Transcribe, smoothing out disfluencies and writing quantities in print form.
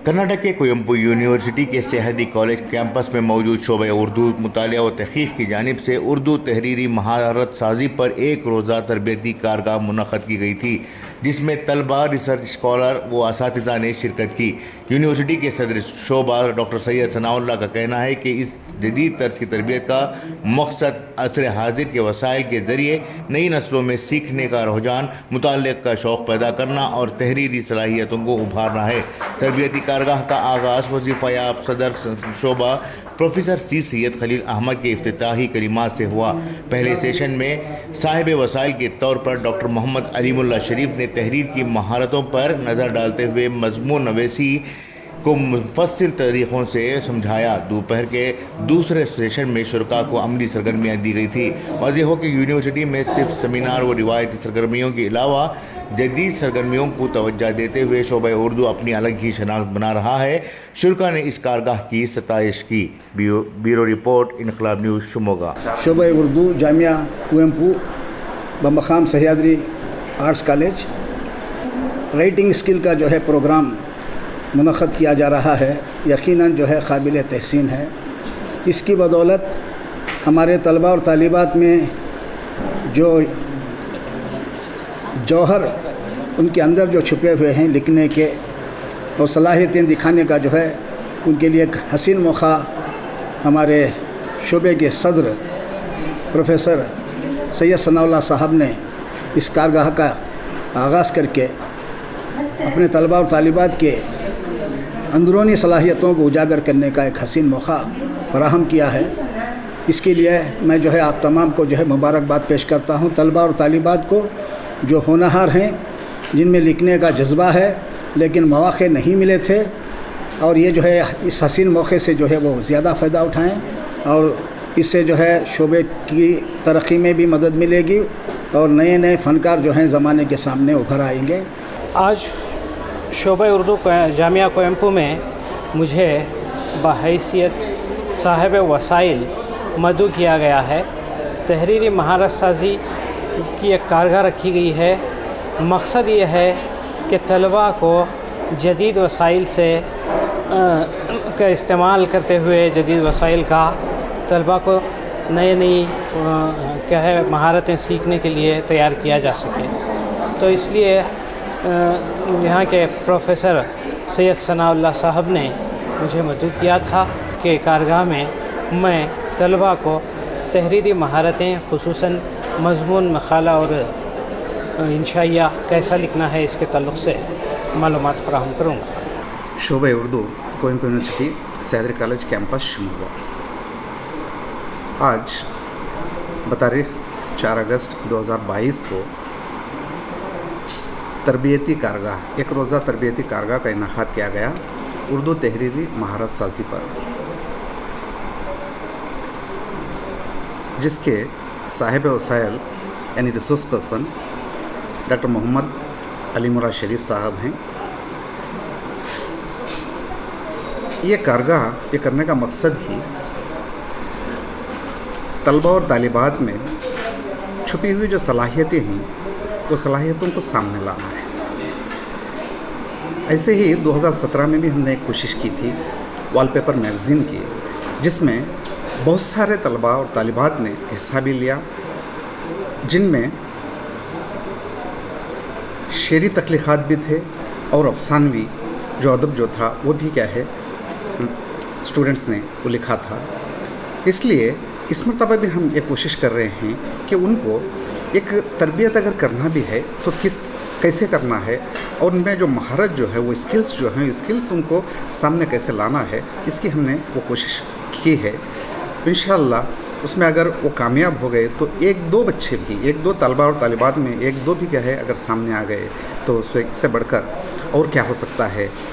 कर्नाटक के कोयम्बू यूनिवर्सिटी के सेहदी college campus में मौजूद शोबे उर्दू मुतालिया व तहक़ीक़ की जानिब से उर्दू तहरीरी महारत साजी पर एक रोज़ा तरबियती कारगाह मुनक़्क़द की गई थी, जिसमें तलबा, रिसर्च स्कॉलर व असातिज़ा ने शिरकत की। यूनिवर्सिटी के सदर शोबा डॉक्टर सैयद सनाउल्लाह का कहना है कि इस जदीद तर्ज की तरबियत का मकसद असर हाजिर के वसाइल के ज़रिए नई नस्लों में सीखने का रुझान, मुताल्लिक़ का शौक़ पैदा करना और तहरीरी सलाहियतों को उभारना है। तरबियती कारगाह का आगाज़ वज़ीफ़ा याब सदर शोबा प्रोफेसर सी सैयद खलील अहमद के इफ्तिताही कलिमात से हुआ। पहले सेशन में साहिब वसाइल के तौर पर डॉक्टर मोहम्मद अलीमुल्लाह शरीफ ने तहरीर की महारतों पर नज़र डालते हुए मज़मून नवेसी को मुफस्सिल तरीक़ों से समझाया। दोपहर के दूसरे सेशन में शुरका को अमली सरगर्मियाँ दी गई थी। वाज़ेह हो कि यूनिवर्सिटी में सिर्फ सेमिनार व रिवायती सरगर्मियों के अलावा जदीद सरगर्मियों को तवज्जो देते हुए शोबा उर्दू अपनी अलग ही शनाख्त बना रहा है। शुरका ने इस कारगाह की सताइश की। Bureau report, Inquilab news, Shimoga. शोबा उर्दू जामिया कुवेंपू बमकाम Sahyadri arts college writing skill का जो है प्रोग्राम मुनक़्क़द किया जा रहा है, यकीनन जो है काबिल तहसीन है। इसकी बदौलत हमारे तलबा और तालिबात में जो जौहर उनके अंदर जो छुपे हुए हैं लिखने के और सलाहियतें दिखाने का जो है उनके लिए एक हसीन मौका हमारे शोबे के सदर प्रोफेसर सैयद सनाउल्लाह साहब ने इस कारगाह का आगाज़ करके अपने तलबा और तालिबात के अंदरूनी सलाहियतों को उजागर करने का एक हसीन मौका फराहम किया है। इसके लिए मैं जो है आप तमाम को जो है मुबारकबाद पेश करता हूँ। तलबा और तालिबात को जो होनहार हैं, जिनमें लिखने का जज्बा है लेकिन मौक़े नहीं मिले थे, और ये जो है इस हसीन मौके से जो है वो ज़्यादा फ़ायदा उठाएँ और इससे जो है शोबे की तरक्की में भी मदद मिलेगी और नए नए फ़नकार जो हैं ज़माने के सामने उभर आएंगे। आज शोबा उर्दू जामिया कोयम्बू में मुझे बहैसियत साहिब वसाइल मदऊ किया गया है। तहरीरी महारत साजी की एक कारगाह रखी गई है। मकसद ये है कि तलबा को जदीद वसाइल से का इस्तेमाल करते हुए जदीद वसाइल का तलबा को नई नई क्या है महारतें सीखने के लिए तैयार किया जा सके। तो इसलिए यहाँ के प्रोफेसर सैयद सनाउल्लाह साहब ने मुझे मदऊ किया था कि कारगाह में मैं तलबा को तहरीरी महारतें खुसूसन मज़मून मक़ाला और इंशाइया कैसा लिखना है इसके ताल्लुक़ से मालूमात फ़राहम करूँगा। शोबा उर्दू कोयम्बू university Sahyadri college campus Shimoga. आज बतारीख़ 4 अगस्त 2022 को तरबियती कारगाह, एक रोज़ा तरबियती कारगाह का इनेकाद किया गया उर्दू तहरीरी महारत साजी पर, जिसके साहिब वसाइल यानी रिसोर्स पर्सन डॉक्टर मोहम्मद अलीमुल्लाह शरीफ साहब हैं। ये कारगाह ये करने का मकसद ही तलबा और तालिबात में छुपी हुई जो सलाहियतें हैं वो सलाहियतों को सामने लाना है। ऐसे ही 2017 में भी हमने एक कोशिश की थी वॉलपेपर मैगज़ीन की, जिसमें बहुत सारे तलबा और तालिबात ने हिस्सा भी लिया, जिनमें शेरी तख्लीक़ात भी थे और अफ़सानवी जो अदब जो था वो भी क्या है स्टूडेंट्स ने वो लिखा था। इसलिए इस मरतबा भी हम ये कोशिश कर रहे हैं कि उनको एक तरबियत अगर करना भी है तो कैसे करना है और उनमें जो महारत जो है वो स्किल्स जो हैं स्किल्स उनको सामने कैसे लाना है, इसकी हमने वो कोशिश की है। इंशाअल्लाह उसमें अगर वो कामयाब हो गए तो एक दो बच्चे भी, एक दो तलबा और तालिबात में एक दो भी क्या है अगर सामने आ गए तो उससे बढ़कर और क्या हो सकता है।